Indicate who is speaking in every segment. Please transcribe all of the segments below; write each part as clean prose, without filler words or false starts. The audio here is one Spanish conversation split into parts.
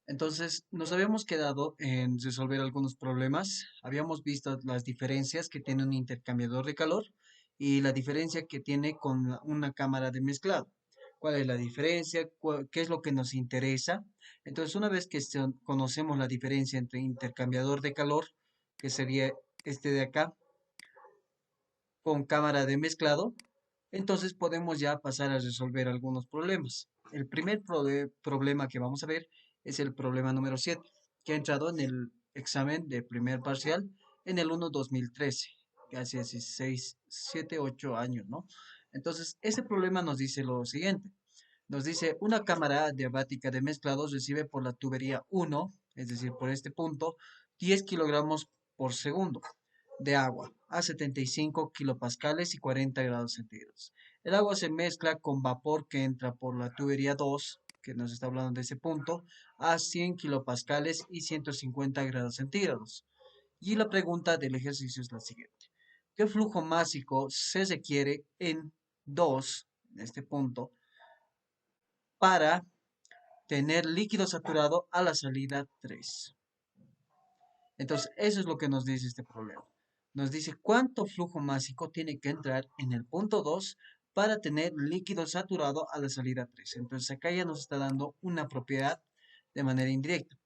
Speaker 1: Entonces, nos habíamos quedado en resolver algunos problemas. Habíamos visto las diferencias que tiene un intercambiador de calor y la diferencia que tiene con una cámara de mezclado. ¿Cuál es la diferencia? ¿Qué es lo que nos interesa? Entonces, una vez que conocemos la diferencia entre intercambiador de calor, que sería este de acá, con cámara de mezclado, entonces podemos ya pasar a resolver algunos problemas. El primer problema que vamos a ver es el problema número 7, que ha entrado en el examen de primer parcial en el 1-2013, que hace 16, 7, 8 años, ¿no? Entonces, ese problema nos dice lo siguiente. Nos dice, una cámara diabática de mezclados recibe por la tubería 1, es decir, por este punto, 10 kilogramos por segundo de agua a 75 kilopascales y 40 grados centígrados. El agua se mezcla con vapor que entra por la tubería 2, que nos está hablando de ese punto, a 100 kilopascales y 150 grados centígrados. Y la pregunta del ejercicio es la siguiente. ¿Qué flujo másico se requiere en 2, en este punto, para tener líquido saturado a la salida 3? Entonces, eso es lo que nos dice este problema. Nos dice cuánto flujo másico tiene que entrar en el punto 2 para tener líquido saturado a la salida 3. Entonces, acá ya nos está dando una propiedad de manera indirecta,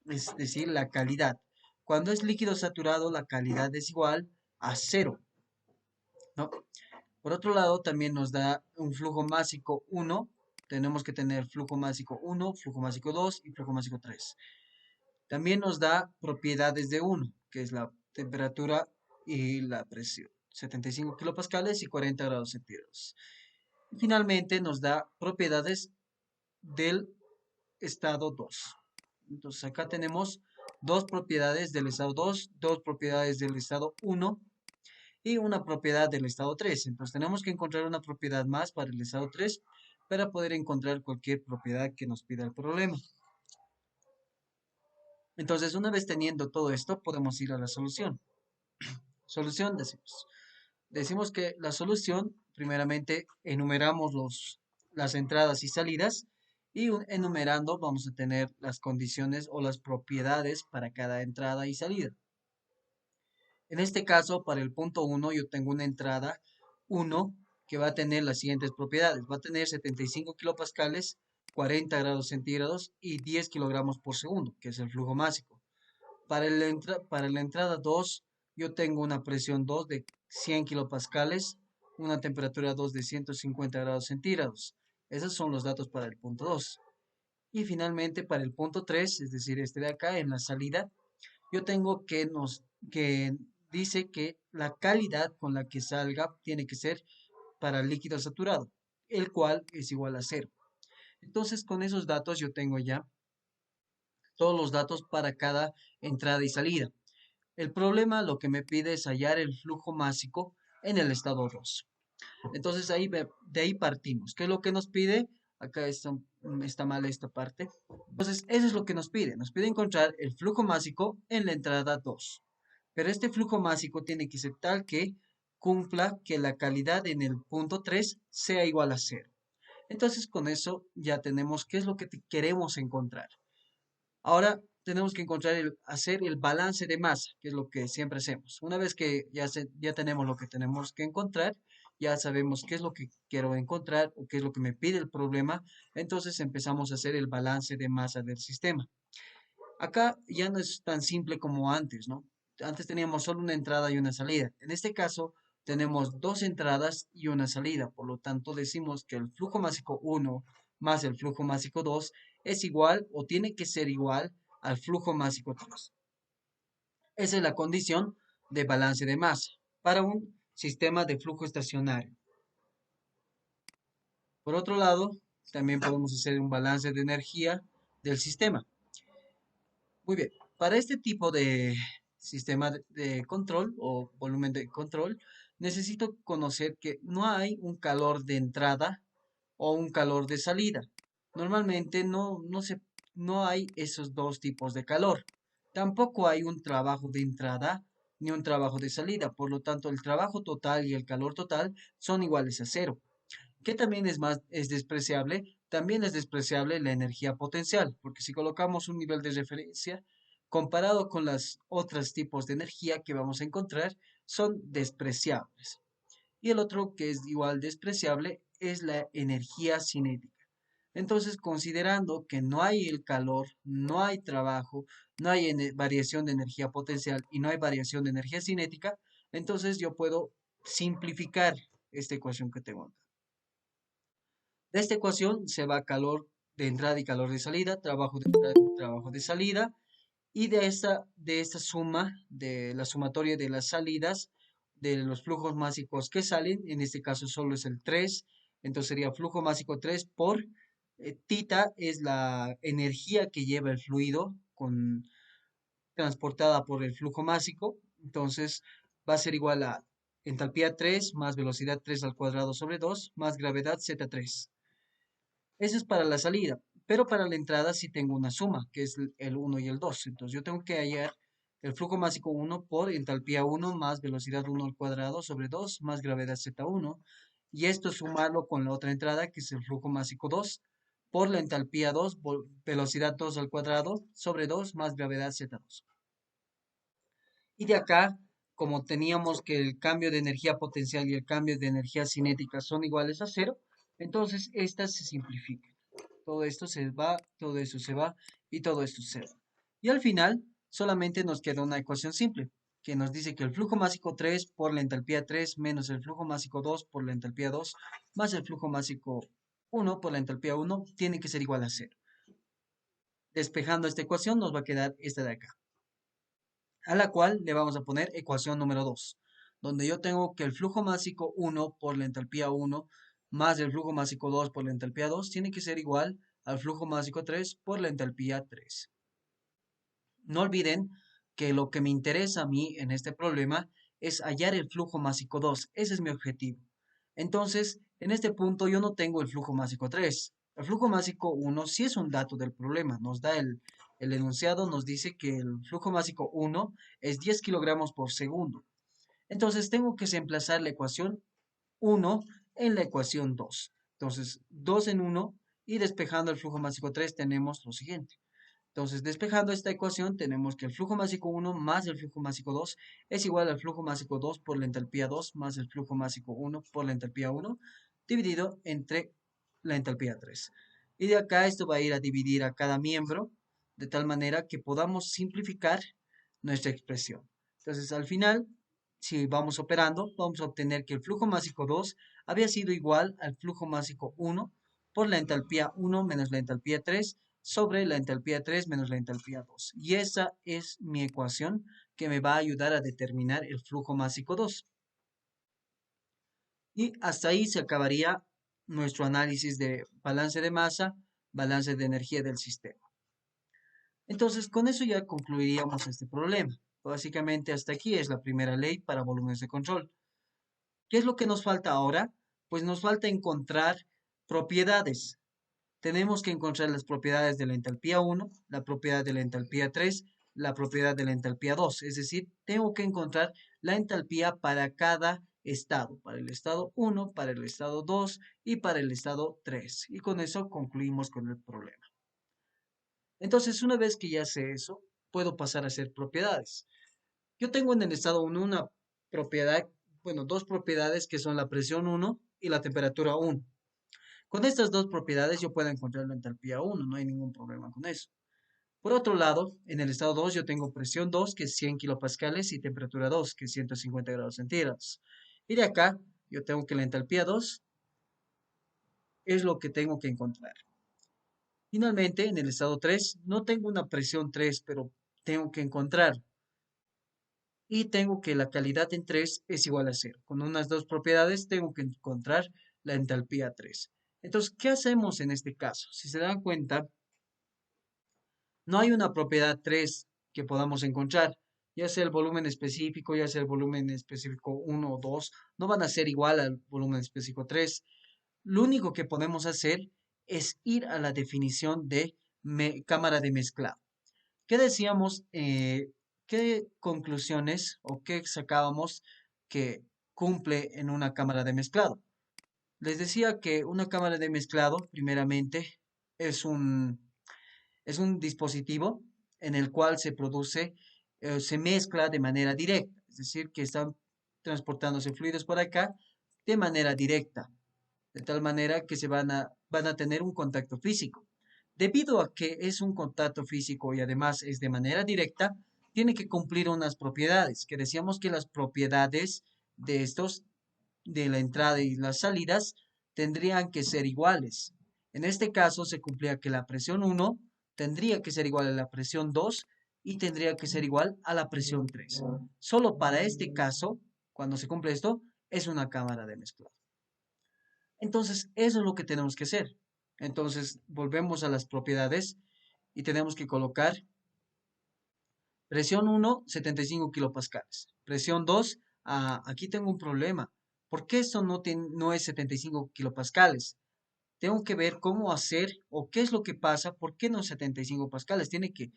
Speaker 1: es decir, la calidad. Cuando es líquido saturado, la calidad es igual a cero, ¿no? Por otro lado, también nos da un flujo másico 1. Tenemos que tener flujo másico 1, flujo másico 2 y flujo másico 3. También nos da propiedades de uno, que es la temperatura y la presión. 75 kilopascales y 40 grados centígrados. Finalmente nos da propiedades del estado 2. Entonces acá tenemos dos propiedades del estado 2, dos propiedades del estado 1 y una propiedad del estado 3. Entonces tenemos que encontrar una propiedad más para el estado 3 para poder encontrar cualquier propiedad que nos pida el problema. Entonces, una vez teniendo todo esto, podemos ir a la solución. Solución, decimos. Decimos que la solución, primeramente, enumeramos las entradas y salidas y enumerando vamos a tener las condiciones o las propiedades para cada entrada y salida. En este caso, para el punto 1, yo tengo una entrada 1 que va a tener las siguientes propiedades. Va a tener 75 kilopascales, 40 grados centígrados y 10 kilogramos por segundo, que es el flujo másico. Para la entrada 2, yo tengo una presión 2 de 100 kilopascales, una temperatura 2 de 150 grados centígrados. Esos son los datos para el punto 2. Y finalmente para el punto 3, es decir, este de acá, en la salida, yo tengo que dice que la calidad con la que salga tiene que ser para el líquido saturado, el cual es igual a cero. Entonces, con esos datos yo tengo ya todos los datos para cada entrada y salida. El problema lo que me pide es hallar el flujo másico en el estado 2. Entonces de ahí partimos. ¿Qué es lo que nos pide? Acá está mal esta parte. Entonces, eso es lo que nos pide. Nos pide encontrar el flujo másico en la entrada 2. Pero este flujo másico tiene que ser tal que cumpla que la calidad en el punto 3 sea igual a cero. Entonces, con eso ya tenemos qué es lo que queremos encontrar. Ahora tenemos que hacer el balance de masa, que es lo que siempre hacemos. Una vez que ya tenemos lo que tenemos que encontrar, ya sabemos qué es lo que quiero encontrar o qué es lo que me pide el problema, entonces empezamos a hacer el balance de masa del sistema. Acá ya no es tan simple como antes, ¿no? Antes teníamos solo una entrada y una salida. En este caso, tenemos dos entradas y una salida. Por lo tanto, decimos que el flujo másico 1 más el flujo másico 2 es igual o tiene que ser igual al flujo másico 3. Esa es la condición de balance de masa para un sistema de flujo estacionario. Por otro lado, también podemos hacer un balance de energía del sistema. Muy bien, para este tipo de sistema de control o volumen de control, necesito conocer que no hay un calor de entrada o un calor de salida. Normalmente no hay esos dos tipos de calor. Tampoco hay un trabajo de entrada ni un trabajo de salida. Por lo tanto, el trabajo total y el calor total son iguales a cero. Que también es despreciable también es despreciable la energía potencial, porque si colocamos un nivel de referencia, comparado con los otros tipos de energía que vamos a encontrar, son despreciables. Y el otro que es igual despreciable es la energía cinética. Entonces, considerando que no hay el calor, no hay trabajo, no hay variación de energía potencial y no hay variación de energía cinética, entonces yo puedo simplificar esta ecuación que tengo acá. De esta ecuación se va calor de entrada y calor de salida, trabajo de entrada y trabajo de salida, y de esta suma, de la sumatoria de las salidas, de los flujos másicos que salen, en este caso solo es el 3, entonces sería flujo másico 3 por tita es la energía que lleva el fluido transportada por el flujo másico, entonces va a ser igual a entalpía 3 más velocidad 3 al cuadrado sobre 2 más gravedad Z3. Eso es para la salida, pero para la entrada sí tengo una suma, que es el 1 y el 2. Entonces yo tengo que hallar el flujo másico 1 por entalpía 1 más velocidad 1 al cuadrado sobre 2 más gravedad Z1. Y esto sumarlo con la otra entrada, que es el flujo másico 2 por la entalpía 2, velocidad 2 al cuadrado sobre 2 más gravedad Z2. Y de acá, como teníamos que el cambio de energía potencial y el cambio de energía cinética son iguales a cero, entonces estas se simplifican. Todo esto se va, todo eso se va y todo esto se va. Y al final solamente nos queda una ecuación simple que nos dice que el flujo másico 3 por la entalpía 3 menos el flujo másico 2 por la entalpía 2 más el flujo másico 1 por la entalpía 1 tiene que ser igual a cero. Despejando esta ecuación nos va a quedar esta de acá, a la cual le vamos a poner ecuación número 2, donde yo tengo que el flujo másico 1 por la entalpía 1 más el flujo másico 2 por la entalpía 2 tiene que ser igual al flujo másico 3 por la entalpía 3. No olviden que lo que me interesa a mí en este problema es hallar el flujo másico 2. Ese es mi objetivo. Entonces, en este punto yo no tengo el flujo másico 3. El flujo másico 1 sí es un dato del problema. Nos da el enunciado, nos dice que el flujo másico 1 es 10 kilogramos por segundo. Entonces, tengo que reemplazar la ecuación 1 en la ecuación 2. Entonces, 2 en 1 y despejando el flujo másico 3 tenemos lo siguiente. Entonces, despejando esta ecuación, tenemos que el flujo másico 1 más el flujo másico 2 es igual al flujo másico 2 por la entalpía 2 más el flujo másico 1 por la entalpía 1 dividido entre la entalpía 3. Y de acá esto va a ir a dividir a cada miembro de tal manera que podamos simplificar nuestra expresión. Entonces, al final, si vamos operando, vamos a obtener que el flujo másico 2 había sido igual al flujo másico 1 por la entalpía 1 menos la entalpía 3 sobre la entalpía 3 menos la entalpía 2. Y esa es mi ecuación que me va a ayudar a determinar el flujo másico 2. Y hasta ahí se acabaría nuestro análisis de balance de masa, balance de energía del sistema. Entonces, con eso ya concluiríamos este problema. Básicamente, hasta aquí es la primera ley para volúmenes de control. ¿Qué es lo que nos falta ahora? Pues nos falta encontrar propiedades. Tenemos que encontrar las propiedades de la entalpía 1, la propiedad de la entalpía 3, la propiedad de la entalpía 2. Es decir, tengo que encontrar la entalpía para cada estado, para el estado 1, para el estado 2 y para el estado 3. Y con eso concluimos con el problema. Entonces, una vez que ya sé eso, puedo pasar a hacer propiedades. Yo tengo en el estado 1 una propiedad, bueno, dos propiedades que son la presión 1 y la temperatura 1. Con estas dos propiedades yo puedo encontrar la entalpía 1, no hay ningún problema con eso. Por otro lado, en el estado 2 yo tengo presión 2, que es 100 kilopascales, y temperatura 2, que es 150 grados centígrados. Y de acá yo tengo que la entalpía 2 es lo que tengo que encontrar. Finalmente, en el estado 3 no tengo una presión 3, pero tengo que encontrar. Y tengo que la calidad en 3 es igual a 0. Con unas dos propiedades tengo que encontrar la entalpía 3. Entonces, ¿qué hacemos en este caso? Si se dan cuenta, no hay una propiedad 3 que podamos encontrar, ya sea el volumen específico, ya sea el volumen específico 1 o 2, no van a ser igual al volumen específico 3. Lo único que podemos hacer es ir a la definición de cámara de mezclado. ¿Qué decíamos? ¿Qué conclusiones o qué sacábamos que cumple en una cámara de mezclado? Les decía que una cámara de mezclado, primeramente, es es un dispositivo en el cual se produce, se mezcla de manera directa, es decir, que están transportándose fluidos por acá de manera directa, de tal manera que van a tener un contacto físico. Debido a que es un contacto físico y además es de manera directa, tiene que cumplir unas propiedades, que decíamos que las propiedades de estos, de la entrada y las salidas, tendrían que ser iguales. En este caso se cumplía que la presión 1 tendría que ser igual a la presión 2 y tendría que ser igual a la presión 3. Solo para este caso, cuando se cumple esto, es una cámara de mezclado. Entonces, eso es lo que tenemos que hacer. Entonces, volvemos a las propiedades y tenemos que colocar presión 1, 75 kilopascales. Presión 2, aquí tengo un problema. ¿Por qué esto no es 75 kilopascales? Tengo que ver cómo hacer o qué es lo que pasa, por qué no 75 pascales, tiene que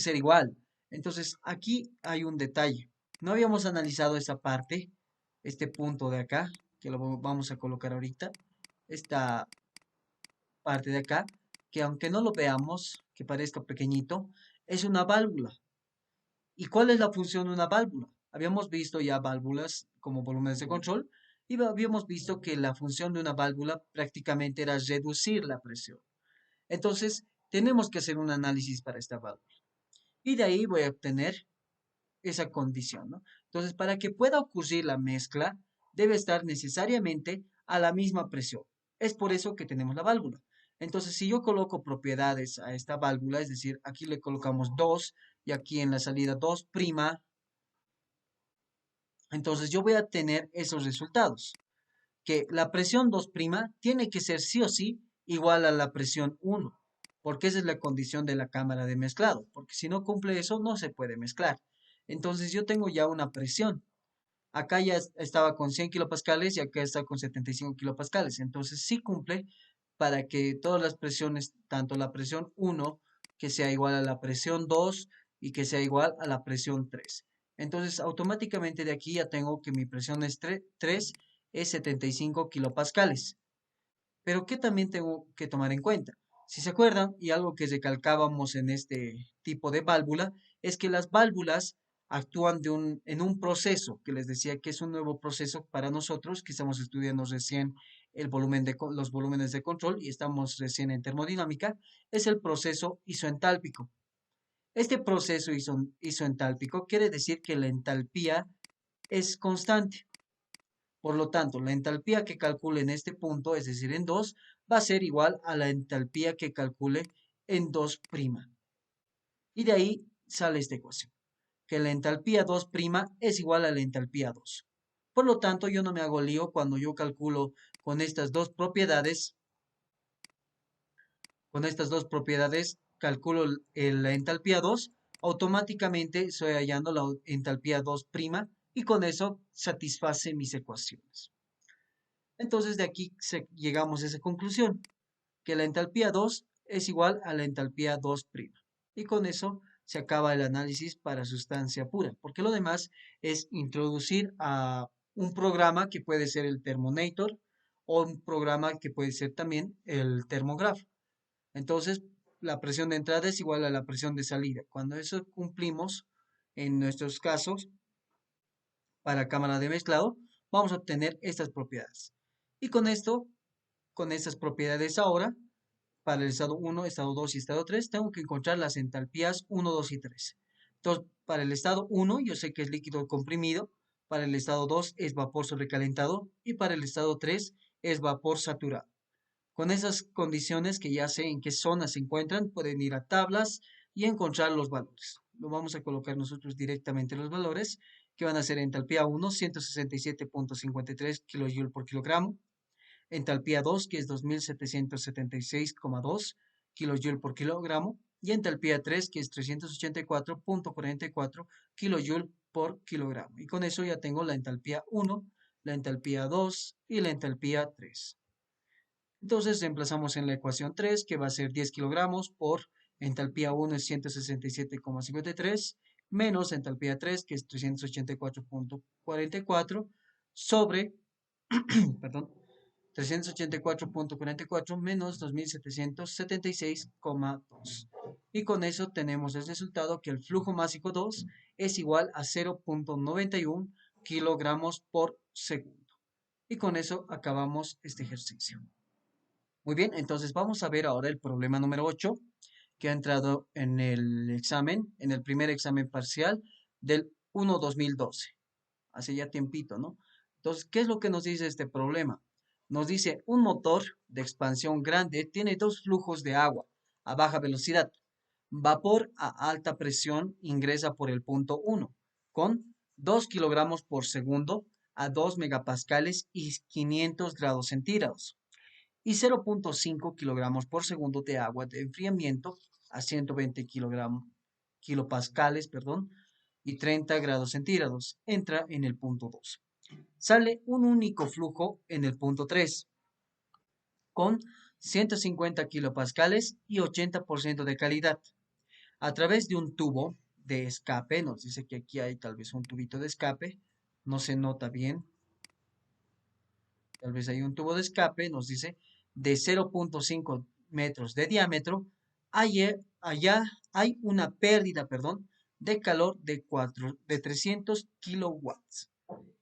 Speaker 1: ser igual. Entonces, aquí hay un detalle. No habíamos analizado esa parte, este punto de acá, que lo vamos a colocar ahorita, esta parte de acá, que aunque no lo veamos, que parezca pequeñito, es una válvula. ¿Y cuál es la función de una válvula? Habíamos visto ya válvulas como volúmenes de control y habíamos visto que la función de una válvula prácticamente era reducir la presión. Entonces, tenemos que hacer un análisis para esta válvula. Y de ahí voy a obtener esa condición, ¿no? Entonces, para que pueda ocurrir la mezcla, debe estar necesariamente a la misma presión. Es por eso que tenemos la válvula. Entonces, si yo coloco propiedades a esta válvula, es decir, aquí le colocamos 2 y aquí en la salida 2 prima, entonces yo voy a tener esos resultados, que la presión 2' tiene que ser sí o sí igual a la presión 1, porque esa es la condición de la cámara de mezclado, porque si no cumple eso no se puede mezclar. Entonces yo tengo ya una presión. Acá ya estaba con 100 kilopascales y acá está con 75 kilopascales. Entonces sí cumple para que todas las presiones, tanto la presión 1, que sea igual a la presión 2 y que sea igual a la presión 3. Entonces automáticamente de aquí ya tengo que mi presión es 3 es 75 kilopascales. Pero ¿qué también tengo que tomar en cuenta? Si se acuerdan, y algo que recalcábamos en este tipo de válvula, es que las válvulas actúan en un proceso, que les decía que es un nuevo proceso para nosotros, que estamos estudiando recién los volúmenes de control y estamos recién en termodinámica, es el proceso isoentálpico. Este proceso isoentálpico quiere decir que la entalpía es constante. Por lo tanto, la entalpía que calcule en este punto, es decir, en 2, va a ser igual a la entalpía que calcule en 2'. Y de ahí sale esta ecuación, que la entalpía 2' es igual a la entalpía 2. Por lo tanto, yo no me hago lío cuando yo calculo con estas dos propiedades, calculo la entalpía 2, automáticamente estoy hallando la entalpía 2' y con eso satisface mis ecuaciones. Entonces de aquí llegamos a esa conclusión, que la entalpía 2 es igual a la entalpía 2'. Y con eso se acaba el análisis para sustancia pura, porque lo demás es introducir a un programa que puede ser el Thermonator o un programa que puede ser también el Thermograph. Entonces, la presión de entrada es igual a la presión de salida. Cuando eso cumplimos, en nuestros casos, para cámara de mezclado, vamos a obtener estas propiedades. Y con esto, con estas propiedades ahora, para el estado 1, estado 2 y estado 3, tengo que encontrar las entalpías 1, 2 y 3. Entonces, para el estado 1, yo sé que es líquido comprimido, para el estado 2 es vapor sobrecalentado y para el estado 3 es vapor saturado. Con esas condiciones que ya sé en qué zonas se encuentran, pueden ir a tablas y encontrar los valores. Lo vamos a colocar nosotros directamente los valores, que van a ser entalpía 1, 167.53 kJ por kilogramo, entalpía 2, que es 2776,2 kJ por kilogramo, y entalpía 3, que es 384.44 kJ por kilogramo. Y con eso ya tengo la entalpía 1, la entalpía 2 y la entalpía 3. Entonces reemplazamos en la ecuación 3, que va a ser 10 kilogramos por entalpía 1 es 167,53, menos entalpía 3, que es 384.44, sobre, perdón, 384,44 menos 2776,2. Y con eso tenemos el resultado que el flujo másico 2 es igual a 0,91 kilogramos por segundo. Y con eso acabamos este ejercicio. Muy bien, entonces vamos a ver ahora el problema número 8 que ha entrado en el examen, en el primer examen parcial del 1-2012. Hace ya tiempito, ¿no? Entonces, ¿qué es lo que nos dice este problema? Nos dice, un motor de expansión grande tiene dos flujos de agua a baja velocidad. Vapor a alta presión ingresa por el punto 1 con 2 kilogramos por segundo a 2 megapascales y 500 grados centígrados y 0,5 kilogramos por segundo de agua de enfriamiento a 120 kilopascales, perdón, y 30 grados centígrados. Entra en el punto 2. Sale un único flujo en el punto 3 con 150 kilopascales y 80% de calidad. A través de un tubo de escape, nos dice que aquí hay tal vez un tubito de escape, no se nota bien, tal vez hay un tubo de escape, nos dice, de 0,5 metros de diámetro, allá hay una pérdida, perdón, de calor de 300 kilowatts.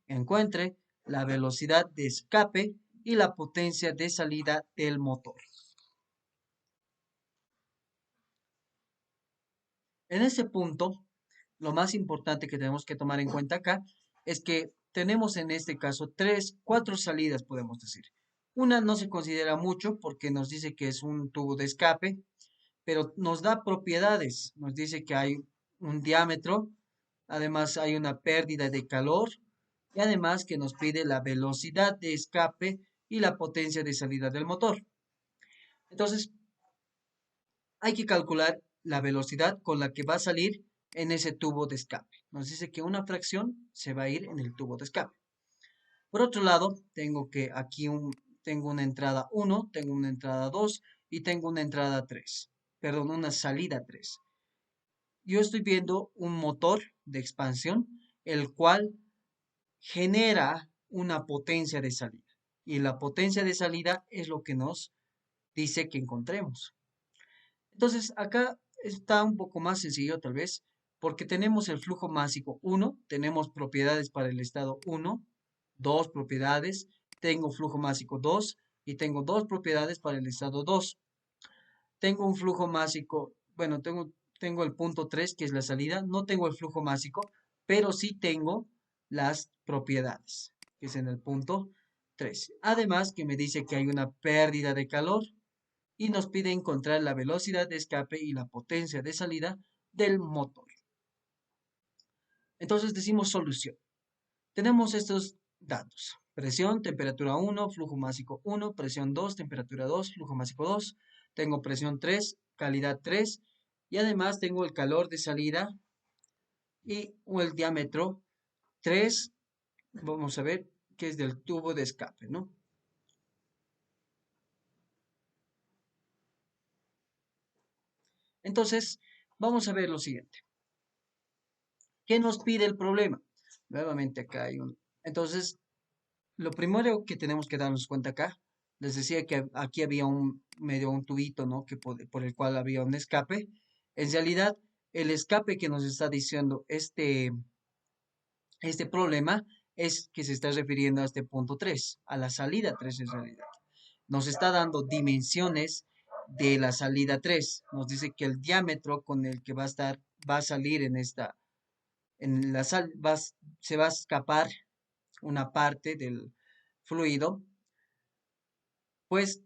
Speaker 1: Encuentre la velocidad de escape y la potencia de salida del motor. En ese punto, lo más importante que tenemos que tomar en cuenta acá es que tenemos en este caso cuatro salidas, podemos decir. Una no se considera mucho porque nos dice que es un tubo de escape, pero nos da propiedades. Nos dice que hay un diámetro, además hay una pérdida de calor y además que nos pide la velocidad de escape y la potencia de salida del motor. Entonces, hay que calcular la velocidad con la que va a salir en ese tubo de escape. Nos dice que una fracción se va a ir en el tubo de escape. Por otro lado, tengo una entrada 1, tengo una entrada 2 y tengo una entrada 3. Perdón, una salida 3. Yo estoy viendo un motor de expansión, el cual genera una potencia de salida. Y la potencia de salida es lo que nos dice que encontremos. Entonces, acá está un poco más sencillo tal vez, porque tenemos el flujo másico 1, tenemos propiedades para el estado 1, dos propiedades, tengo flujo másico 2 y tengo dos propiedades para el estado 2. Tengo un flujo másico, bueno, tengo el punto 3 que es la salida, no tengo el flujo másico, pero sí tengo las propiedades, que es en el punto 3. Además que me dice que hay una pérdida de calor y nos pide encontrar la velocidad de escape y la potencia de salida del motor. Entonces decimos solución. Tenemos estos datos. Presión, temperatura 1, flujo másico 1, presión 2, temperatura 2, flujo másico 2. Tengo presión 3, calidad 3 y además tengo el calor de salida y el diámetro 3. Vamos a ver que es del tubo de escape, ¿no? Entonces, vamos a ver lo siguiente. ¿Qué nos pide el problema? Nuevamente acá hay un... Entonces, lo primero que tenemos que darnos cuenta acá, les decía que aquí había un tubito, ¿no? Que por el cual había un escape. En realidad, el escape que nos está diciendo este problema es que se está refiriendo a este punto 3, a la salida 3 en realidad. Nos está dando dimensiones de la salida 3. Nos dice que el diámetro con el que va a salir en la sal, se va a escapar una parte del fluido, pues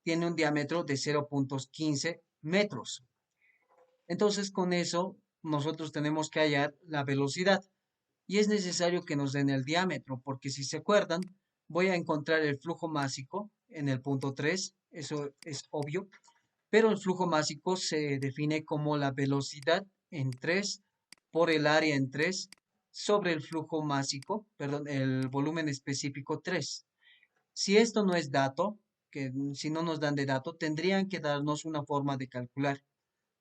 Speaker 1: tiene un diámetro de 0,15 metros. Entonces, con eso, nosotros tenemos que hallar la velocidad y es necesario que nos den el diámetro, porque si se acuerdan, voy a encontrar el flujo másico en el punto 3, eso es obvio, pero el flujo másico se define como la velocidad en 3 por el área en 3 sobre el flujo másico, perdón, el volumen específico 3. Si esto no es dato, que si no nos dan de dato, tendrían que darnos una forma de calcular,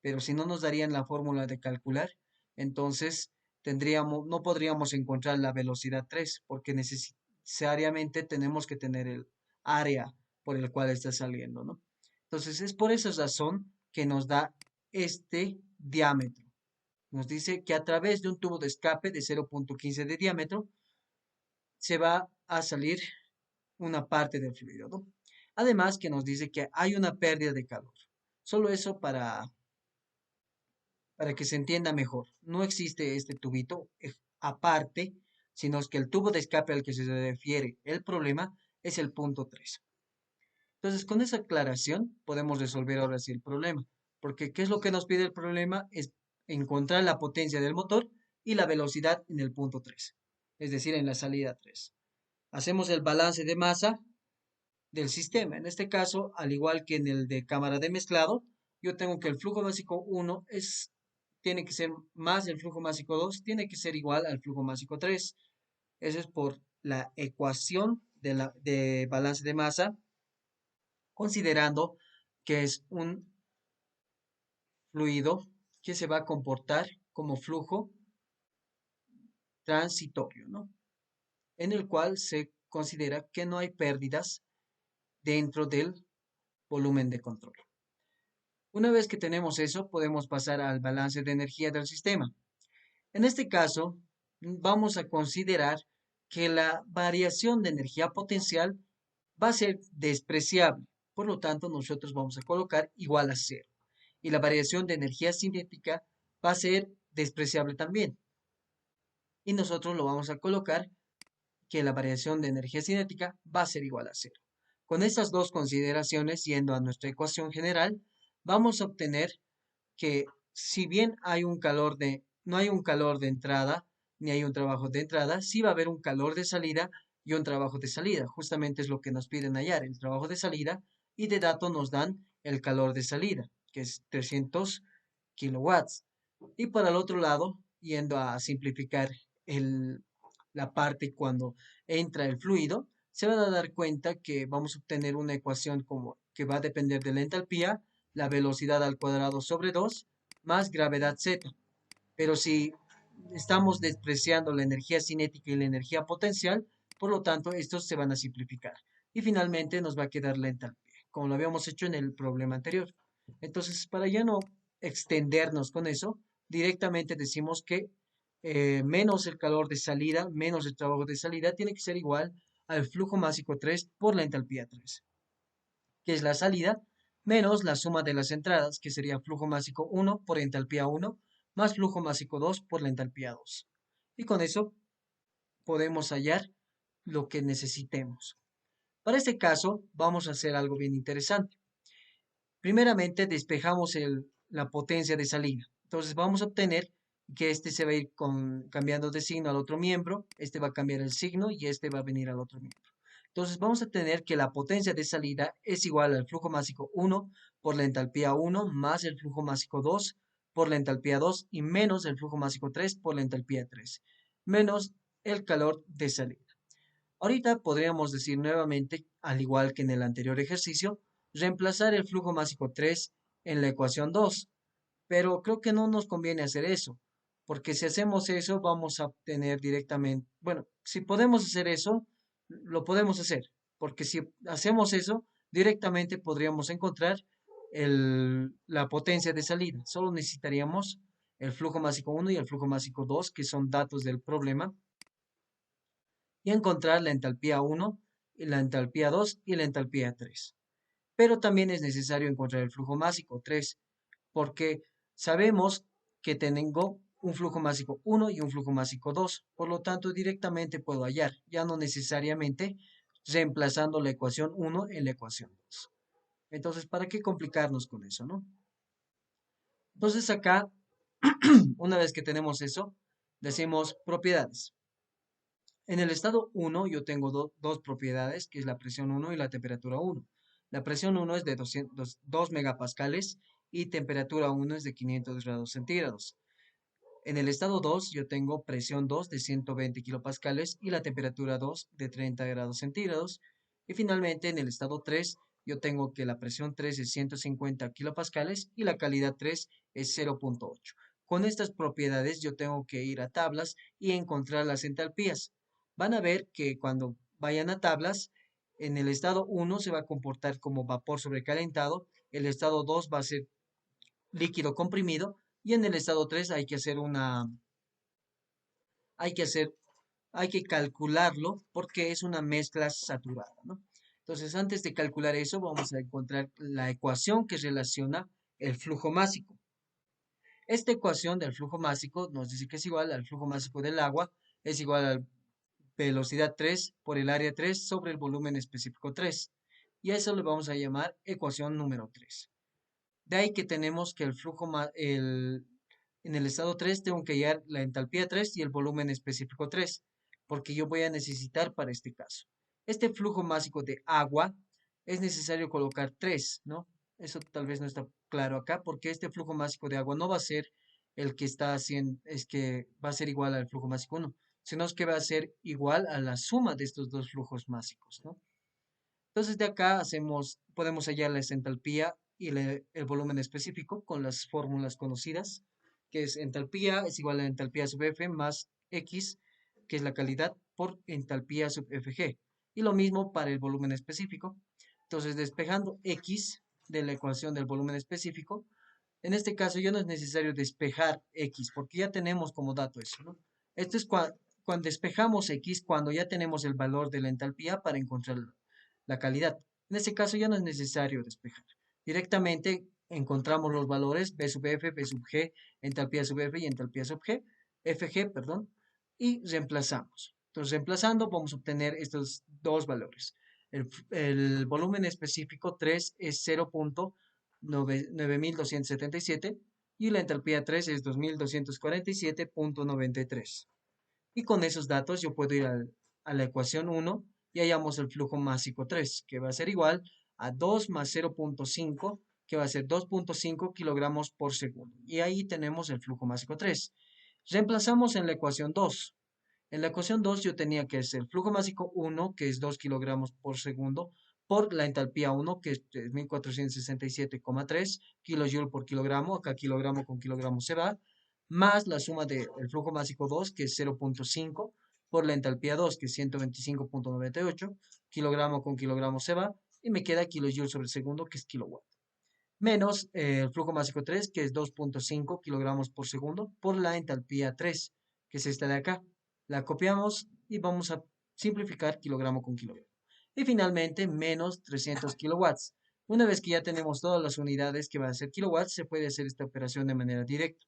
Speaker 1: pero si no nos darían la fórmula de calcular, entonces no podríamos encontrar la velocidad 3, porque necesariamente tenemos que tener área por el cual está saliendo, ¿no? Entonces es por esa razón que nos da este diámetro. Nos dice que a través de un tubo de escape de 0,15 de diámetro se va a salir una parte del fluido, ¿no? Además que nos dice que hay una pérdida de calor. Solo eso para que se entienda mejor. No existe este tubito aparte, sino que el tubo de escape al que se refiere el problema es el punto 3. Entonces, con esa aclaración podemos resolver ahora sí el problema. Porque, ¿qué es lo que nos pide el problema? Es encontrar la potencia del motor y la velocidad en el punto 3, es decir, en la salida 3. Hacemos el balance de masa del sistema. En este caso, al igual que en el de cámara de mezclado, yo tengo que el flujo básico 1 tiene que ser más el flujo básico 2, tiene que ser igual al flujo básico 3. Eso es por la ecuación de balance de masa, considerando que es un fluido que se va a comportar como flujo transitorio, ¿no? En el cual se considera que no hay pérdidas dentro del volumen de control. Una vez que tenemos eso, podemos pasar al balance de energía del sistema. En este caso, vamos a considerar que la variación de energía potencial va a ser despreciable. Por lo tanto, nosotros vamos a colocar igual a cero. Y la variación de energía cinética va a ser despreciable también. Y nosotros lo vamos a colocar que la variación de energía cinética va a ser igual a cero. Con estas dos consideraciones, yendo a nuestra ecuación general, vamos a obtener que si bien no hay un calor de entrada, ni hay un trabajo de entrada, sí va a haber un calor de salida y un trabajo de salida. Justamente es lo que nos piden hallar, el trabajo de salida, y de dato nos dan el calor de salida, que es 300 kilowatts. Y para el otro lado, yendo a simplificar el, la parte cuando entra el fluido, se van a dar cuenta que vamos a obtener una ecuación como que va a depender de la entalpía, la velocidad al cuadrado sobre 2 más gravedad z. Pero si estamos despreciando la energía cinética y la energía potencial, por lo tanto, estos se van a simplificar. Y finalmente nos va a quedar la entalpía, como lo habíamos hecho en el problema anterior. Entonces, para ya no extendernos con eso, directamente decimos que menos el calor de salida, menos el trabajo de salida, tiene que ser igual al flujo másico 3 por la entalpía 3, que es la salida, menos la suma de las entradas, que sería flujo másico 1 por entalpía 1, más flujo másico 2 por la entalpía 2. Y con eso podemos hallar lo que necesitemos. Para este caso, vamos a hacer algo bien interesante. Primeramente, despejamos la potencia de salida. Entonces, vamos a obtener que este se va a ir cambiando de signo al otro miembro, este va a cambiar el signo y este va a venir al otro miembro. Entonces, vamos a tener que la potencia de salida es igual al flujo másico 1 por la entalpía 1 más el flujo másico 2 por la entalpía 2 y menos el flujo másico 3 por la entalpía 3, menos el calor de salida. Ahorita podríamos decir nuevamente, al igual que en el anterior ejercicio, reemplazar el flujo másico 3 en la ecuación 2, pero creo que no nos conviene hacer eso, porque si hacemos eso vamos a obtener directamente, bueno, si podemos hacer eso, lo podemos hacer, porque si hacemos eso, directamente podríamos encontrar la potencia de salida. Solo necesitaríamos el flujo másico 1 y el flujo másico 2, que son datos del problema, y encontrar la entalpía 1, y la entalpía 2 y la entalpía 3. Pero también es necesario encontrar el flujo másico 3, porque sabemos que tengo un flujo másico 1 y un flujo másico 2. Por lo tanto, directamente puedo hallar, ya no necesariamente reemplazando la ecuación 1 en la ecuación 2. Entonces, ¿para qué complicarnos con eso, no? Entonces acá, una vez que tenemos eso, decimos propiedades. En el estado 1 yo tengo dos propiedades, que es la presión 1 y la temperatura 1. La presión 1 es de 2 megapascales y temperatura 1 es de 500 grados centígrados. En el estado 2 yo tengo presión 2 de 120 kilopascales y la temperatura 2 de 30 grados centígrados. Y finalmente en el estado 3 yo tengo que la presión 3 es 150 kilopascales y la calidad 3 es 0,8. Con estas propiedades yo tengo que ir a tablas y encontrar las entalpías. Van a ver que cuando vayan a tablas, En el estado 1 se va a comportar como vapor sobrecalentado, el estado 2 va a ser líquido comprimido y en el estado 3 hay que hacer, hay que calcularlo porque es una mezcla saturada, ¿no? Entonces, antes de calcular eso, vamos a encontrar la ecuación que relaciona el flujo másico. Esta ecuación del flujo másico nos dice que es igual al flujo másico del agua, es igual a velocidad 3 por el área 3 sobre el volumen específico 3. Y a eso le vamos a llamar ecuación número 3. De ahí que tenemos que en el estado 3 tengo que hallar la entalpía 3 y el volumen específico 3, porque yo voy a necesitar para este caso. Este flujo másico de agua es necesario colocar 3, ¿no? Eso tal vez no está claro acá, porque este flujo másico de agua no va a ser el que está haciendo, es que va a ser igual al flujo másico 1, sino es que va a ser igual a la suma de estos dos flujos másicos, ¿no? Entonces de acá podemos hallar la entalpía y el volumen específico con las fórmulas conocidas, que es entalpía es igual a entalpía sub F más X, que es la calidad, por entalpía sub Fg. Y lo mismo para el volumen específico. Entonces despejando X de la ecuación del volumen específico, en este caso ya no es necesario despejar X, porque ya tenemos como dato eso, ¿no? Esto es cuando despejamos X, cuando ya tenemos el valor de la entalpía para encontrar la calidad. En este caso ya no es necesario despejar. Directamente encontramos los valores B sub F, B sub G, entalpía sub F y entalpía sub G, Fg, perdón, y reemplazamos. Entonces, reemplazando, vamos a obtener estos dos valores. El volumen específico 3 es 0.9277 y la entalpía 3 es 2247.93. Y con esos datos yo puedo ir a la ecuación 1 y hallamos el flujo másico 3, que va a ser igual a 2 más 0.5, que va a ser 2.5 kilogramos por segundo. Y ahí tenemos el flujo másico 3. Reemplazamos en la ecuación 2. En la ecuación 2 yo tenía que hacer el flujo másico 1, que es 2 kilogramos por segundo, por la entalpía 1, que es 1467,3 kilojoules por kilogramo. Acá kilogramo con kilogramo se va, más la suma del flujo másico 2, que es 0.5, por la entalpía 2, que es 125.98, kilogramo con kilogramo se va, y me queda kilojoules sobre segundo, que es kilowatt. Menos el flujo másico 3, que es 2.5 kilogramos por segundo, por la entalpía 3, que es esta de acá. La copiamos y vamos a simplificar kilogramo con kilogramo. Y finalmente, menos 300 kilowatts. Una vez que ya tenemos todas las unidades que van a ser kilowatts, se puede hacer esta operación de manera directa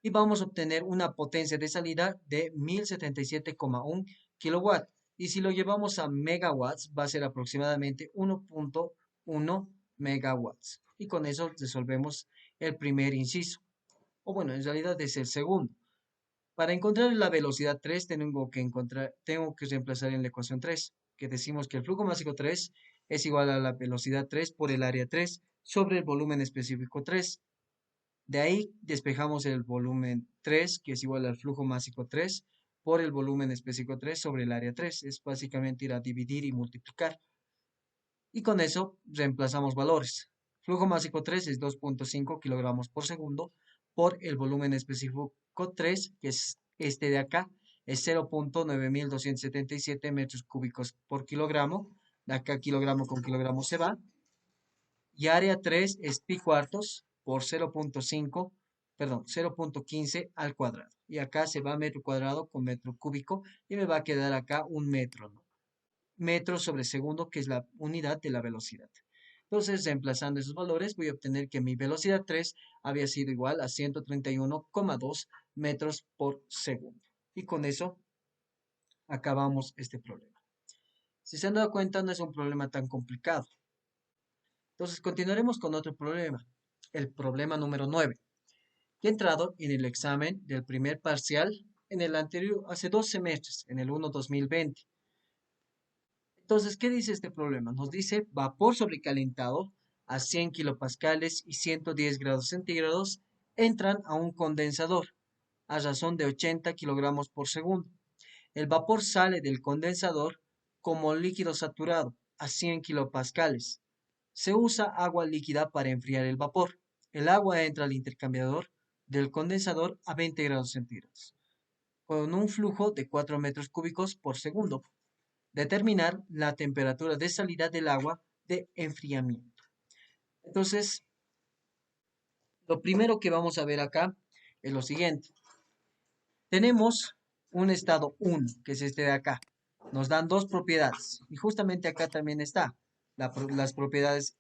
Speaker 1: y vamos a obtener una potencia de salida de 1077,1 kilowatt. Y si lo llevamos a megawatts, va a ser aproximadamente 1.1 megawatts. Y con eso resolvemos el primer inciso. O bueno, en realidad es el segundo. Para encontrar la velocidad 3, tengo que reemplazar en la ecuación 3, que decimos que el flujo másico 3 es igual a la velocidad 3 por el área 3 sobre el volumen específico 3. De ahí despejamos el volumen 3, que es igual al flujo másico 3, por el volumen específico 3 sobre el área 3. Es básicamente ir a dividir y multiplicar. Y con eso reemplazamos valores. Flujo másico 3 es 2.5 kilogramos por segundo por el volumen específico 3, que es este de acá, es 0.9277 metros cúbicos por kilogramo. De acá kilogramo con kilogramo se va. Y área 3 es pi cuartos por 0.5, perdón, 0.15 al cuadrado. Y acá se va metro cuadrado con metro cúbico y me va a quedar acá un metro, ¿no? Metro sobre segundo, que es la unidad de la velocidad. Entonces, reemplazando esos valores, voy a obtener que mi velocidad 3 había sido igual a 131,2 metros por segundo. Y con eso acabamos este problema. Si se han dado cuenta, no es un problema tan complicado. Entonces, continuaremos con otro problema, el problema número 9, que ha entrado en el examen del primer parcial en el anterior, hace 2 semestres, en el 1-2020. Entonces, ¿qué dice este problema? Nos dice vapor sobrecalentado a 100 kilopascales y 110 grados centígrados entran a un condensador a razón de 80 kilogramos por segundo. El vapor sale del condensador como líquido saturado a 100 kilopascales. Se usa agua líquida para enfriar el vapor. El agua entra al intercambiador del condensador a 20 grados centígrados, con un flujo de 4 metros cúbicos por segundo. determinar la temperatura de salida del agua de enfriamiento. Entonces, lo primero que vamos a ver acá es lo siguiente. Tenemos un estado 1, que es este de acá. Nos dan dos propiedades. Y justamente acá también está las propiedades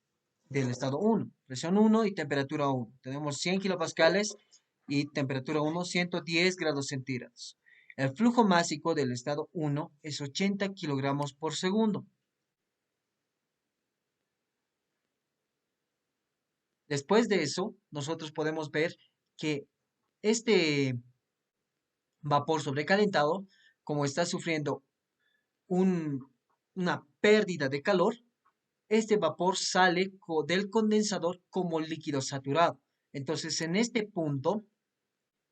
Speaker 1: del estado 1. Presión 1 y temperatura 1. Tenemos 100 kilopascales y temperatura 1, 110 grados centígrados. El flujo másico del estado 1 es 80 kilogramos por segundo. Después de eso, nosotros podemos ver que este vapor sobrecalentado, como está sufriendo una pérdida de calor, este vapor sale del condensador como líquido saturado. Entonces, en este punto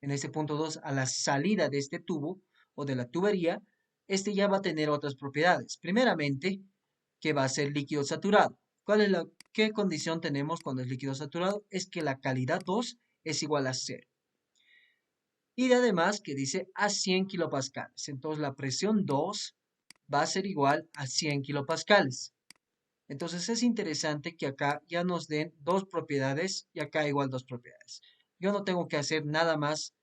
Speaker 1: 2, a la salida de este tubo o de la tubería, este ya va a tener otras propiedades. Primeramente, que va a ser líquido saturado. ¿Qué condición tenemos cuando es líquido saturado? Es que la calidad 2 es igual a cero. Y además que dice a 100 kilopascales. Entonces la presión 2 va a ser igual a 100 kilopascales. Entonces es interesante que acá ya nos den dos propiedades y acá igual dos propiedades. Yo no tengo que hacer nada más